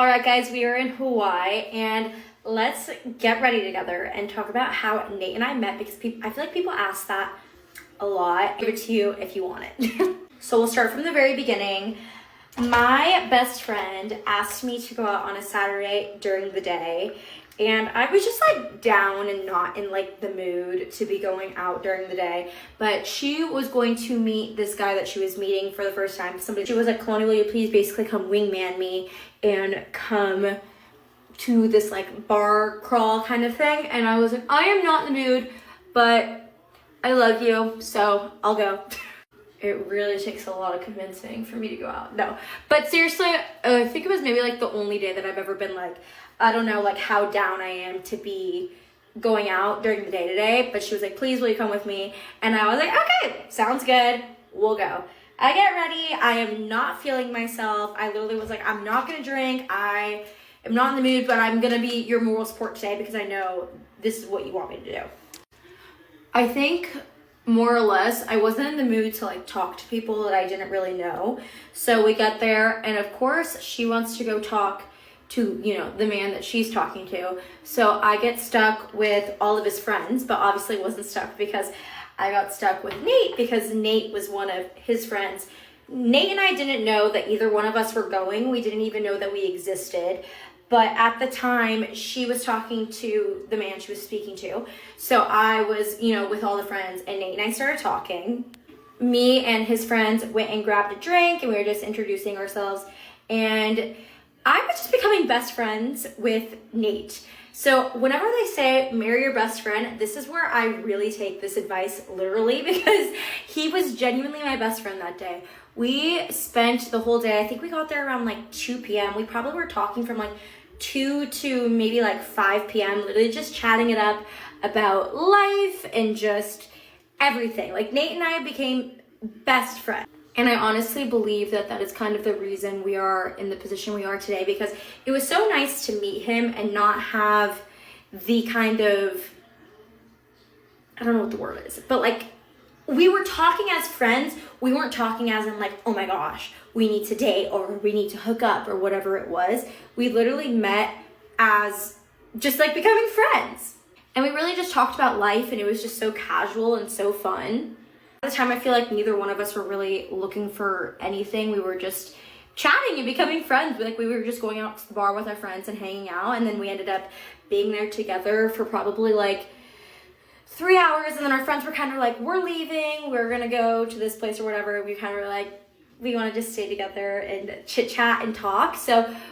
All right, guys, we are in Hawaii, and let's get ready together and talk about how Nate and I met, because I feel like people ask that a lot. I'll give it to you if you want it. So we'll start from the very beginning. My best friend asked me to go out on a Saturday during the day, and I was just like down and not in like the mood to be going out during the day. But she was going to meet this guy that she was meeting for the first time. She was like, Kalani, will you please basically come wingman me and come to this like bar crawl kind of thing? And I was like, I am not in the mood, but I love you, so I'll go. It really takes a lot of convincing for me to go out. No, but seriously, I think it was maybe like the only day that I've ever been like, I don't know, like how down I am to be going out during the day today. But she was like, please, will you come with me? And I was like, okay, sounds good. We'll go. I get ready. I am not feeling myself. I literally was like, I'm not going to drink. I am not in the mood, but I'm going to be your moral support today because I know this is what you want me to do. I think more or less, I wasn't in the mood to like talk to people that I didn't really know. So we got there, and of course she wants to go talk to, you know, the man that she's talking to. So I get stuck with all of his friends, but obviously wasn't stuck because I got stuck with Nate because Nate was one of his friends. Nate and I didn't know that either one of us were going. We didn't even know that we existed. But at the time, she was talking to the man she was speaking to. So I was, you know, with all the friends, and Nate and I started talking. Me and his friends went and grabbed a drink, and we were just introducing ourselves. And I was just becoming best friends with Nate. So whenever they say marry your best friend, this is where I really take this advice literally, because he was genuinely my best friend that day. We spent the whole day, I think we got there around like 2 p.m. We probably were talking from like 2 to maybe like 5 p.m. literally just chatting it up about life and just everything. Like Nate and I became best friends. And I honestly believe that that is kind of the reason we are in the position we are today, because it was so nice to meet him and not have the kind of, I don't know what the word is, but like we were talking as friends. We weren't talking as in like, oh my gosh, we need to date or we need to hook up or whatever it was. We literally met as just like becoming friends. And we really just talked about life, and it was just so casual and so fun. At the time, I feel like neither one of us were really looking for anything. We were just chatting and becoming friends. We were just going out to the bar with our friends and hanging out. And then we ended up being there together for probably like 3 hours. And then our friends were kind of like, we're leaving. We're going to go to this place or whatever. We kind of were like, we want to just stay together and chit chat and talk. So